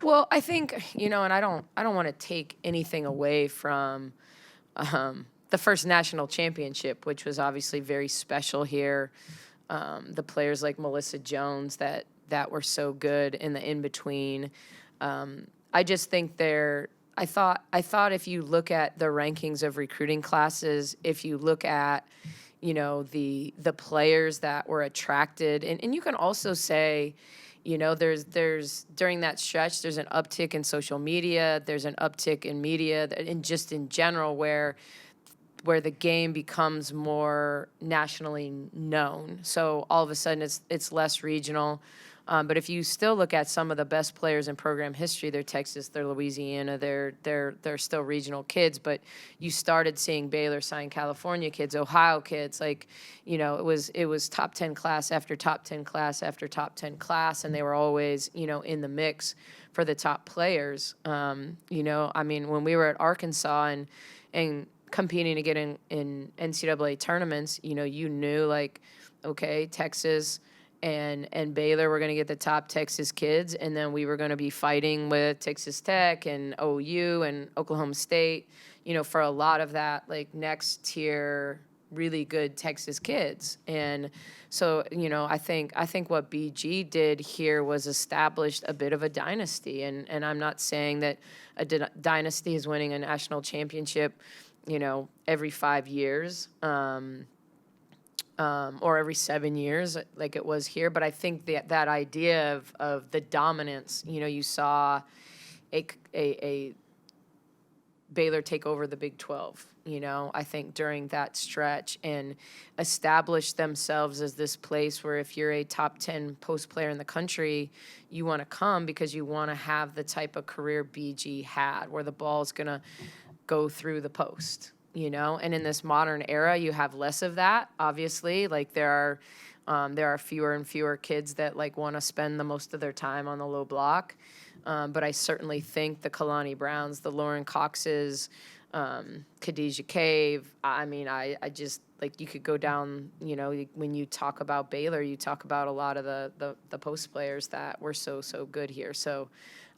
Well, I think, and I don't want to take anything away from the first national championship, which was obviously very special here. The players like Melissa Jones that were so good in the in between. I just think they're. I thought if you look at the rankings of recruiting classes, if you look at the players that were attracted, and you can also say, there's during that stretch there's an uptick in social media, there's an uptick in media, and just in general where the game becomes more nationally known. So all of a sudden it's less regional. But if you still look at some of the best players in program history, they're Texas, they're Louisiana, they're still regional kids. But you started seeing Baylor sign California kids, Ohio kids. Like, it was top 10 class after top 10 class after top 10 class, and they were always in the mix for the top players. I mean, when we were at Arkansas and competing to get in NCAA tournaments, you knew, like, okay, Texas and Baylor were going to get the top Texas kids, and then we were going to be fighting with Texas Tech and OU and Oklahoma State, for a lot of that, like, next tier really good Texas kids. And so, I think what BG did here was established a bit of a dynasty, and I'm not saying that a dynasty is winning a national championship, every 5 years. Or every 7 years, like it was here. But I think that idea of the dominance, you saw a Baylor take over the Big 12, I think during that stretch, and establish themselves as this place where if you're a top 10 post player in the country, you want to come because you want to have the type of career BG had, where the ball's going to go through the post. And in this modern era, you have less of that, obviously. Like, there are fewer and fewer kids that, like, want to spend the most of their time on the low block. But I certainly think the Kalani Browns, the Lauren Coxes, Khadijah Cave, I mean, I just, like, you could go down, when you talk about Baylor, you talk about a lot of the post players that were so good here. So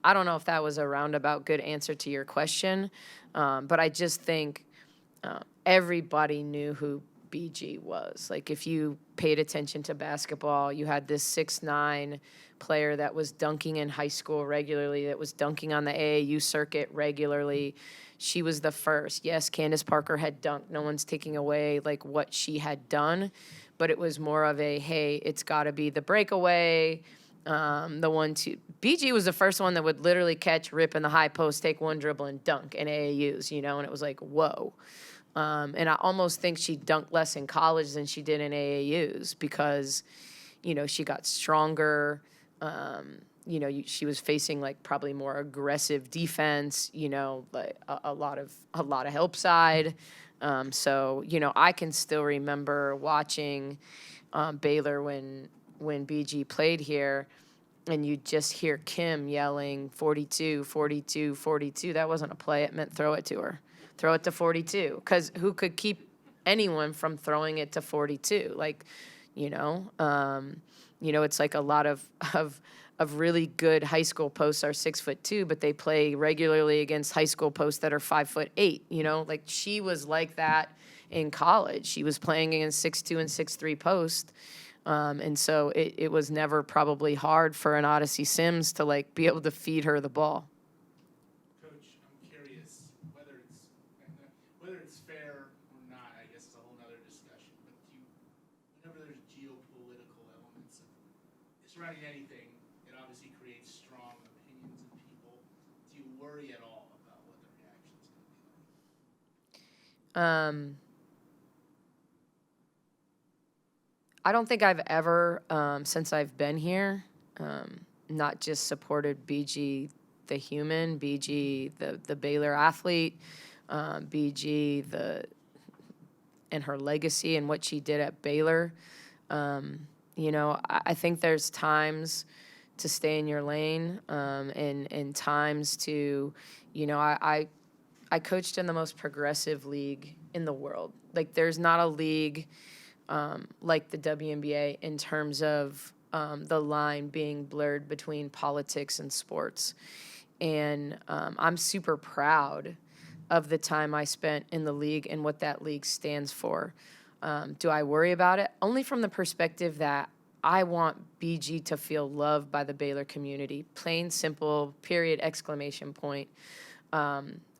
I don't know if that was a roundabout good answer to your question, but I just think everybody knew who BG was. Like, if you paid attention to basketball, you had this 6'9" player that was dunking in high school regularly, that was dunking on the AAU circuit regularly. She was the first. Yes, Candace Parker had dunked. No one's taking away, like, what she had done, but it was more of a, hey, it's got to be the breakaway, the 1-2. BG was the first one that would literally catch, rip in the high post, take one dribble, and dunk in AAUs, and it was like, whoa. And I almost think she dunked less in college than she did in AAUs because, she got stronger. She was facing, like, probably more aggressive defense, like a lot of help side. So, I can still remember watching Baylor when BG played here, and you just hear Kim yelling 42, 42, 42. That wasn't a play. It meant throw it to her. Throw it to 42, because who could keep anyone from throwing it to 42? Like, it's like a lot of really good high school posts are 6'2", but they play regularly against high school posts that are 5'8". Like, she was like that in college. She was playing against 6'2" and 6'3" posts. And so it was never probably hard for an Odyssey Sims to, like, be able to feed her the ball. Whether it's fair or not, I guess, is a whole other discussion. But whenever there's geopolitical elements surrounding anything, it obviously creates strong opinions in people. Do you worry at all about what the reaction is going to be like? I don't think I've ever, since I've been here, not just supported BG the human, BG the Baylor athlete, BG and her legacy and what she did at Baylor. I think there's times to stay in your lane, and times to, I coached in the most progressive league in the world. Like, there's not a league like the WNBA in terms of the line being blurred between politics and sports. And I'm super proud of the time I spent in the league and what that league stands for. Do I worry about it? Only from the perspective that I want BG to feel loved by the Baylor community. Plain, simple, period, exclamation point.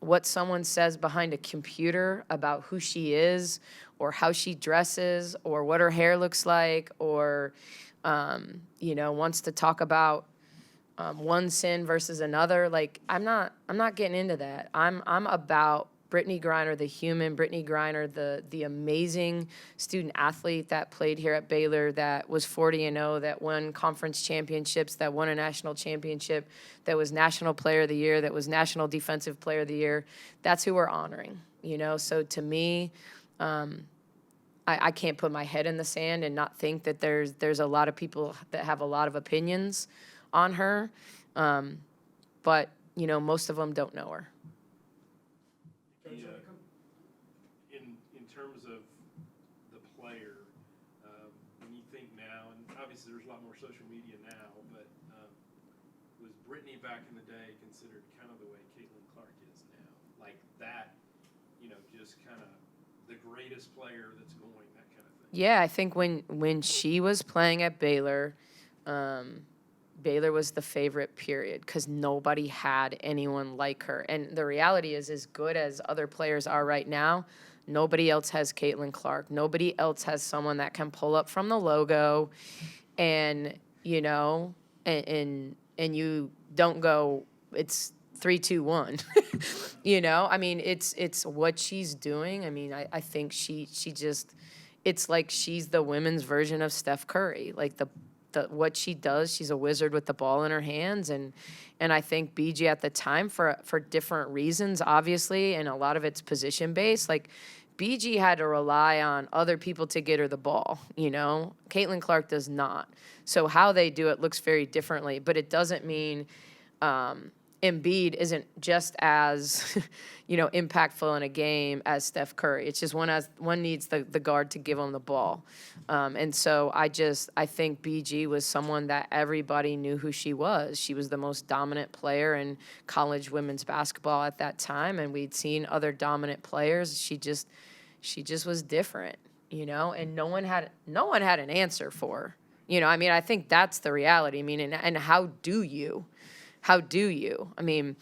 What someone says behind a computer about who she is or how she dresses or what her hair looks like or, wants to talk about one sin versus another. Like, I'm not getting into that. I'm about Brittany Griner, the human, Brittany Griner, the amazing student athlete that played here at Baylor, that was 40-0, that won conference championships, that won a national championship, that was National Player of the Year, that was National Defensive Player of the Year. That's who we're honoring, So to me, I can't put my head in the sand and not think that there's a lot of people that have a lot of opinions on her, but most of them don't know her. In terms of the player, when you think now, and obviously there's a lot more social media now, but was Brittany back in the day considered kind of the way Caitlin Clark is now, like that? Just kind of the greatest player that's going, that kind of thing. Yeah, I think when she was playing at Baylor, Baylor was the favorite, period, because nobody had anyone like her. And the reality is, as good as other players are right now, nobody else has Caitlin Clark. Nobody else has someone that can pull up from the logo and, and you don't go, it's 3, 2, 1. I mean, it's what she's doing. I mean, I think she just, it's like she's the women's version of Steph Curry. Like what she does, she's a wizard with the ball in her hands. And I think BG at the time, for different reasons, obviously, and a lot of it's position based, like BG had to rely on other people to get her the ball, Caitlin Clark does not. So how they do it looks very differently, but it doesn't mean Embiid isn't just as, impactful in a game as Steph Curry. It's just one needs the guard to give him the ball. And so I think BG was someone that everybody knew who she was. She was the most dominant player in college women's basketball at that time, and we'd seen other dominant players. She just was different, and no one had an answer for her. I mean, I think that's the reality. I mean, and how do you? I mean,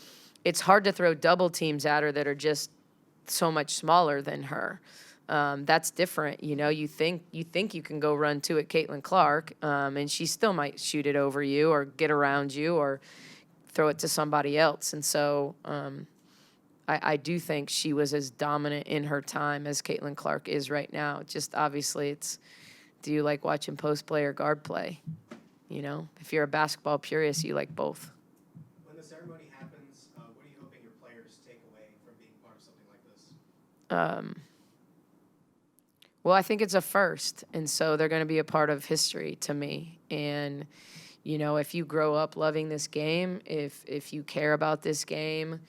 it's hard to throw double teams at her that are just so much smaller than her. That's different. You think you can go run two at Caitlin Clark, and she still might shoot it over you or get around you or throw it to somebody else. And so I do think she was as dominant in her time as Caitlin Clark is right now. Just obviously do you like watching post play or guard play? If you're a basketball purist, you like both. When the ceremony happens, what are you hoping your players take away from being part of something like this? Well, I think it's a first, and so they're going to be a part of history to me. And, if you grow up loving this game, if you care about this game,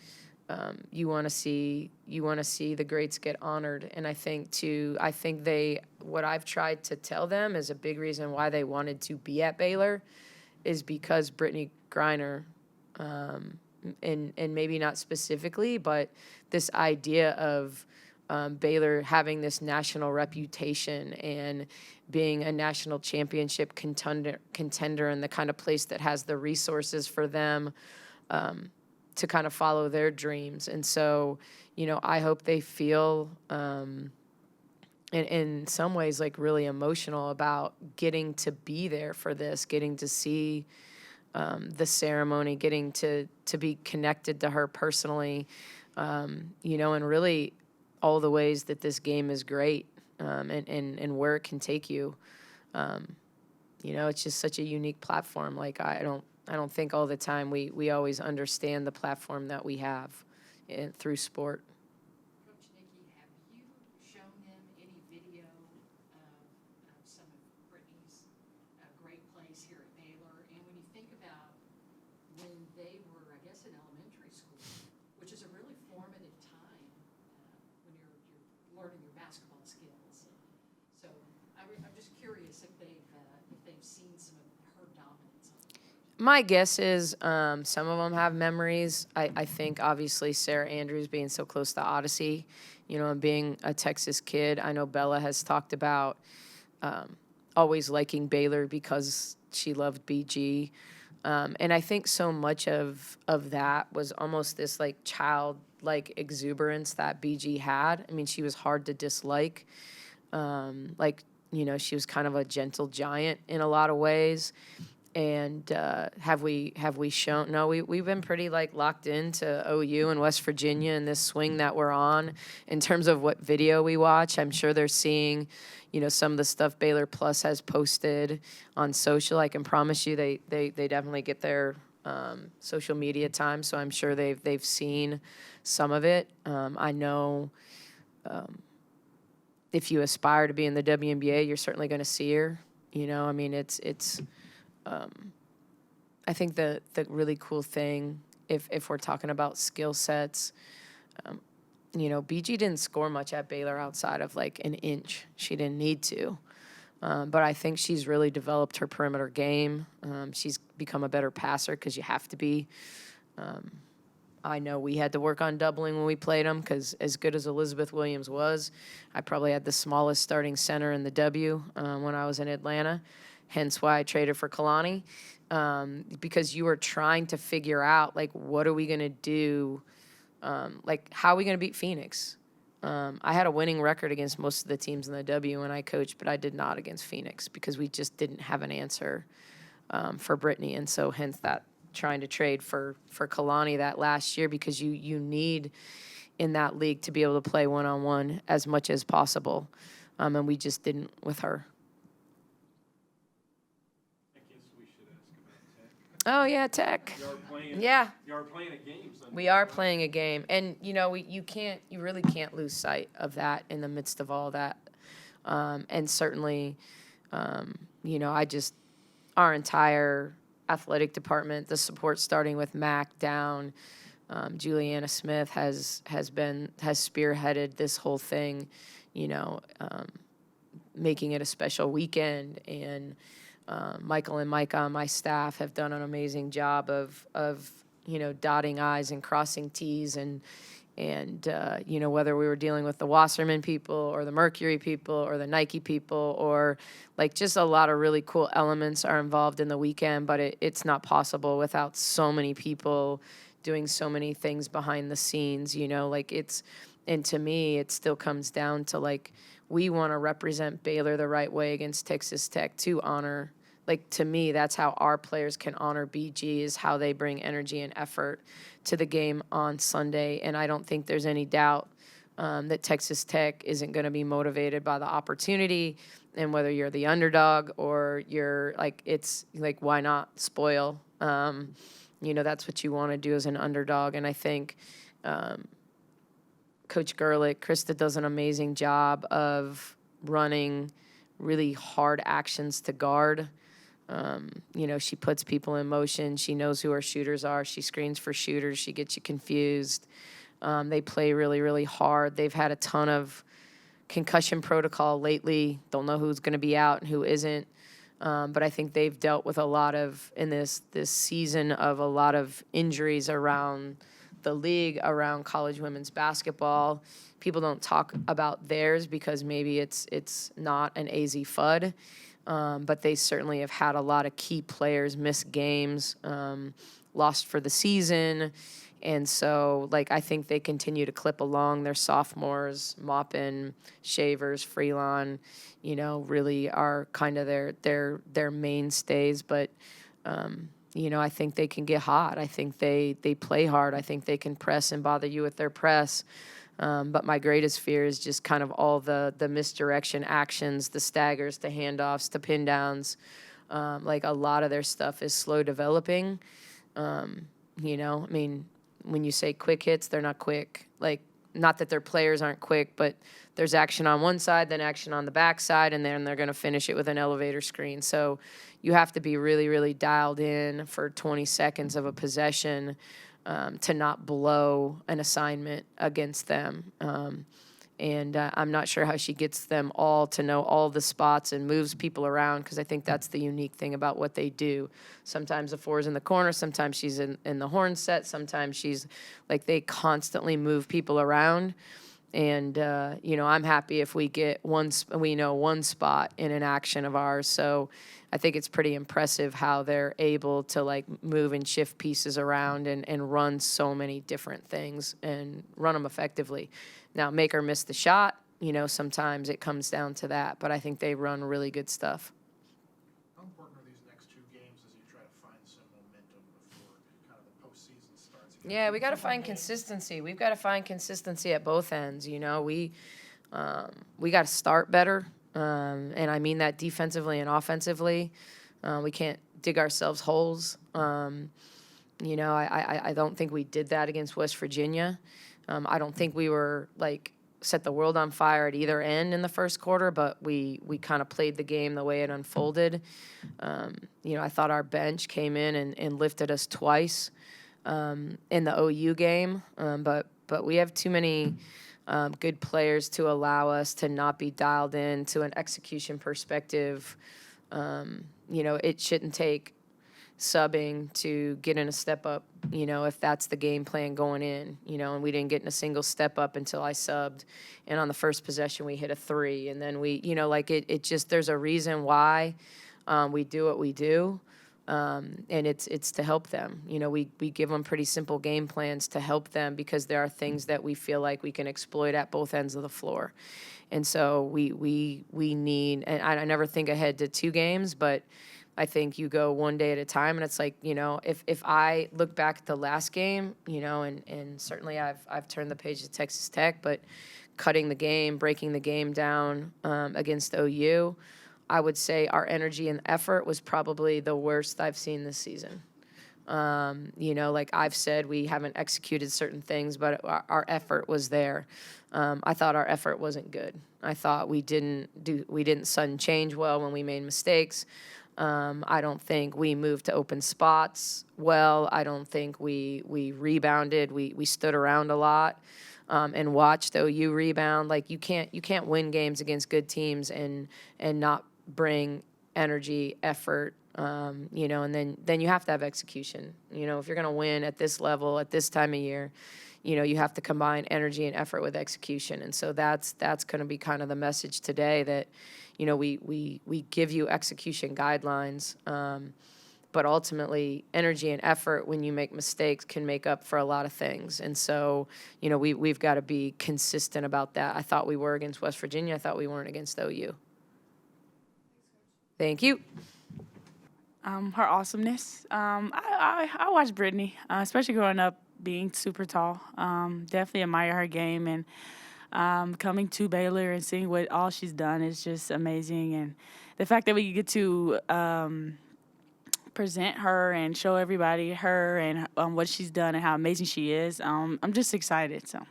you want to see the greats get honored. And I think what I've tried to tell them is a big reason why they wanted to be at Baylor is because Brittany Griner, and maybe not specifically, but this idea of Baylor having this national reputation and being a national championship contender and the kind of place that has the resources for them to kind of follow their dreams. And so, I hope they feel in some ways like really emotional about getting to be there for this, getting to see the ceremony, getting to be connected to her personally, and really all the ways that this game is great, and where it can take you. It's just such a unique platform. Like I don't think all the time we always understand the platform that we have through sport. Coach Nikki, have you shown them any video of some of Brittany's great plays here at Baylor? And when you think about when they were, I guess, in elementary school, which is a really formative time when you're learning your basketball skills. So I'm just curious if they've seen some of her dominance on the court. My guess is some of them have memories. I think obviously Sarah Andrews being so close to Odyssey, and being a Texas kid. I know Bella has talked about always liking Baylor because she loved BG. And I think so much of that was almost this like childlike exuberance that BG had. I mean, she was hard to dislike. She was kind of a gentle giant in a lot of ways. And have we shown? No, we've been pretty like locked into OU and West Virginia and this swing that we're on in terms of what video we watch. I'm sure they're seeing, some of the stuff Baylor Plus has posted on social. I can promise you they definitely get their social media time, so I'm sure they've seen some of it. I know if you aspire to be in the WNBA, you're certainly going to see her. I mean, it's. I think the really cool thing, if we're talking about skill sets, BG didn't score much at Baylor outside of like an inch. She didn't need to. But I think she's really developed her perimeter game. She's become a better passer because you have to be. I know we had to work on doubling when we played them because as good as Elizabeth Williams was, I probably had the smallest starting center in the W when I was in Atlanta. Hence why I traded for Kalani, because you were trying to figure out, like, what are we going to do? How are we going to beat Phoenix? I had a winning record against most of the teams in the W when I coached, but I did not against Phoenix because we just didn't have an answer for Brittany. And so hence that trying to trade for Kalani that last year because you need in that league to be able to play one-on-one as much as possible. And we just didn't with her. Oh, yeah, Tech. Yeah. You are playing a game Sunday. We are playing a game. And, you really can't lose sight of that in the midst of all that. And certainly, our entire athletic department, the support starting with Mac down, Juliana Smith has spearheaded this whole thing, making it a special weekend. And Michael and Mike on my staff have done an amazing job of dotting I's and crossing T's and whether we were dealing with the Wasserman people or the Mercury people or the Nike people or like just a lot of really cool elements are involved in the weekend, but it's not possible without so many people doing so many things behind the scenes, and to me, it still comes down to like, we want to represent Baylor the right way against Texas Tech to honor. Like, to me, that's how our players can honor BG, is how they bring energy and effort to the game on Sunday. And I don't think there's any doubt that Texas Tech isn't going to be motivated by the opportunity. And whether you're the underdog or you're like, it's like, why not spoil? That's what you want to do as an underdog. And I think Coach Gerlich, Krista does an amazing job of running really hard actions to guard. She puts people in motion. She knows who our shooters are. She screens for shooters. She gets you confused. They play really, really hard. They've had a ton of concussion protocol lately. Don't know who's going to be out and who isn't. But I think they've dealt with a lot of, in this season, of a lot of injuries around the league, around college women's basketball. People don't talk about theirs because maybe it's not an AZ FUD. But they certainly have had a lot of key players miss games, lost for the season. And so, I think they continue to clip along. Their sophomores, Maupin, Shavers, Freelon, really are kind of their mainstays. But, I think they can get hot. I think they play hard. I think they can press and bother you with their press. But my greatest fear is just kind of all the misdirection actions, the staggers, the handoffs, the pin downs. A lot of their stuff is slow developing. When you say quick hits, they're not quick. Not that their players aren't quick, but there's action on one side, then action on the back side, and then they're going to finish it with an elevator screen. So you have to be really, really dialed in for 20 seconds of a possession to not blow an assignment against them. And I'm not sure how she gets them all to know all the spots and moves people around, because I think that's the unique thing about what they do. Sometimes the 4's in the corner, sometimes she's in the horn set, sometimes she's like, they constantly move people around. And, I'm happy if we get one spot in an action of ours. So I think it's pretty impressive how they're able to like move and shift pieces around and run so many different things and run them effectively. Now, make or miss the shot, sometimes it comes down to that. But I think they run really good stuff. How important are these next 2 games as you try to find some momentum before kind of the postseason starts? Yeah, we got to find consistency. We've got to find consistency at both ends. We got to start better, and I mean that defensively and offensively. We can't dig ourselves holes. I don't think we did that against West Virginia. I don't think we were like set the world on fire at either end in the first quarter, but we kind of played the game the way it unfolded. I thought our bench came in and lifted us twice in the OU game, but we have too many good players to allow us to not be dialed in to an execution perspective. It shouldn't take subbing to get in a step up, if that's the game plan going in, and we didn't get in a single step up until I subbed. And on the first possession, we hit a 3. And then we, it just, there's a reason why we do what we do. And it's to help them. We give them pretty simple game plans to help them because there are things that we feel like we can exploit at both ends of the floor. And so we need, and I never think ahead to 2 games, but I think you go one day at a time. And it's like, if I look back at the last game, and certainly I've turned the page to Texas Tech, but cutting the game, breaking the game down against OU, I would say our energy and effort was probably the worst I've seen this season. Like I've said, we haven't executed certain things, but our effort was there. I thought our effort wasn't good. I thought we didn't sudden change well when we made mistakes. I don't think we moved to open spots well. I don't think we rebounded. We stood around a lot and watched OU rebound. Like you can't win games against good teams and not bring energy, effort, and then you have to have execution. If you're going to win at this level, at this time of year, you have to combine energy and effort with execution. And so that's going to be kind of the message today that, we give you execution guidelines, but ultimately energy and effort when you make mistakes can make up for a lot of things. And so, we've got to be consistent about that. I thought we were against West Virginia. I thought we weren't against OU. Thank you. Her awesomeness. I watched Brittany, especially growing up being super tall. Definitely admire her game, and coming to Baylor and seeing what all she's done is just amazing. And the fact that we get to present her and show everybody her and what she's done and how amazing she is, I'm just excited. So.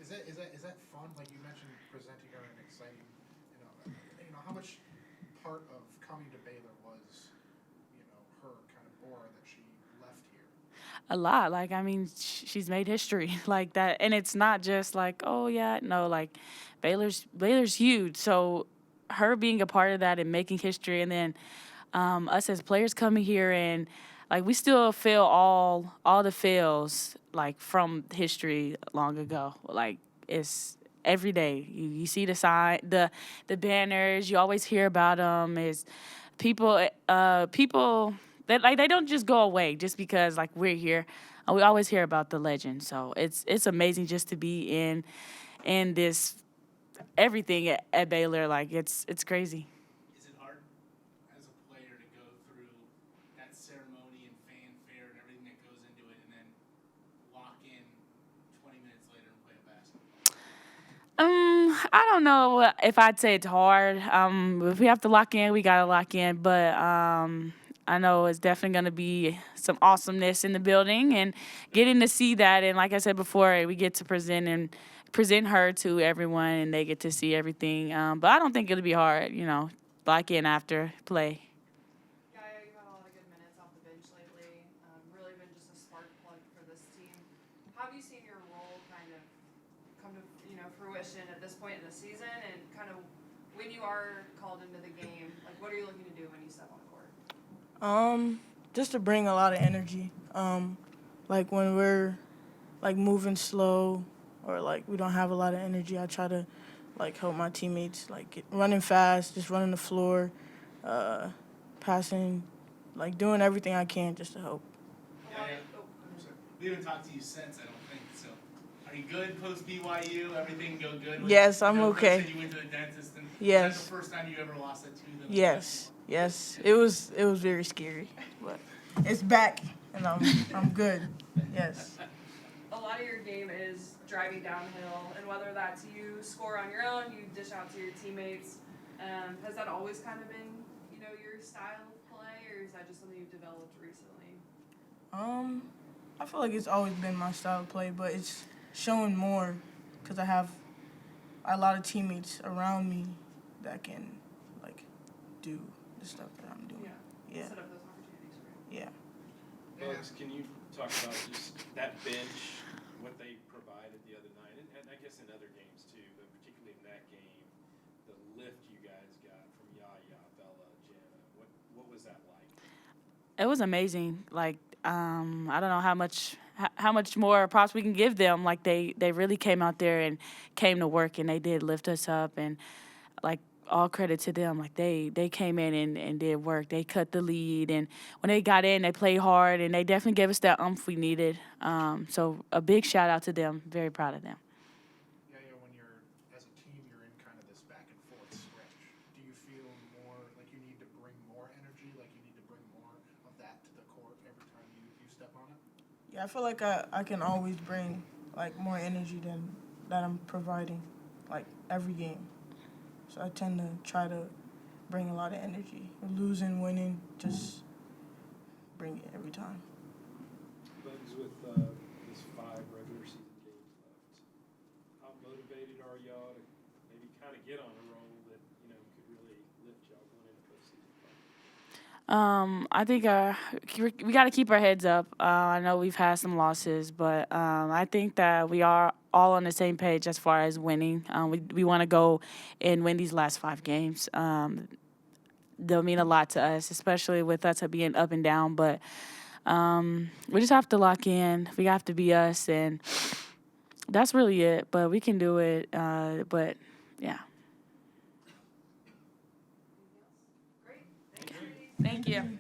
Is that fun? Like you mentioned, presenting her and exciting. How much part of coming to Baylor was, her kind of aura that she left here? A lot. Like, she's made history like that. And it's not just like, oh, yeah, no, like Baylor's huge. So her being a part of that and making history, and then us as players coming here and, like, we still feel all the feels, like, from history long ago. Like, it's every day. You see the sign, the banners. You always hear about them. Is people that like they don't just go away just because like we're here. We always hear about the legend. So it's amazing just to be in this everything at Baylor. Like it's crazy. Is it hard as a player to go through that ceremony and fanfare and everything that goes into it, and then lock in 20 minutes later and play a basketball? I don't know if I'd say it's hard. If we have to lock in, we gotta lock in. But I know it's definitely gonna be some awesomeness in the building and getting to see that. And like I said before, we get to present her to everyone, and they get to see everything. But I don't think it'll be hard. Lock in after play. Yeah, you've had a lot of good minutes off the bench lately. Really been just a spark plug for this team. question at this point in the season and kind of when you are called into the game, like what are you looking to do when you step on the court? Just to bring a lot of energy. Like when we're like moving slow or like we don't have a lot of energy, I try to like help my teammates like running fast, just running the floor, passing, like doing everything I can just to help. Yeah, yeah. We haven't talked to you since, I don't think, so. Are you good post BYU? Everything go good? Yes, I'm You okay. said you went to the dentist and Yes. is that the first time you ever lost a tooth in the Yes, yes. It was very scary, but it's back and I'm good. Yes. A lot of your game is driving downhill, and whether that's you score on your own, you dish out to your teammates. Has that always kind of been, your style of play, or is that just something you've developed recently? I feel like it's always been my style of play, but it's showing more because I have a lot of teammates around me that can like do the stuff that I'm doing. Yeah. Set up those opportunities for you. Yeah. Bugs, can you talk about just that bench, what they provided the other night, and I guess in other games too, but particularly in that game, the lift you guys got from Yaya, Bella, Jana, what was that like? It was amazing. Like, I don't know how much more props we can give them. Like they really came out there and came to work, and they did lift us up, and like all credit to them. Like they came in and did work. They cut the lead, and when they got in, they played hard, and they definitely gave us that we needed. So a big shout out to them. Very proud of them. Yeah, when you're, as a team, you're in kind of this back and forth stretch. Do you feel more like you need to bring more energy, like you need to bring more of that to the court every time you step on it? Yeah, I feel like I can always bring like more energy than that I'm providing, like every game. So I tend to try to bring a lot of energy. Losing, winning, just bring it every time. Bugs, with this 5 regular season games left, how motivated are y'all to maybe kind of get on a roll that could really lift y'all going into postseason play? I think we got to keep our heads up. I know we've had some losses, but I think that we are all on the same page as far as winning. We want to go and win these last 5 games. They'll mean a lot to us, especially with us being up and down. But we just have to lock in. We have to be us, and that's really it. But we can do it. But yeah. Great. Thank you.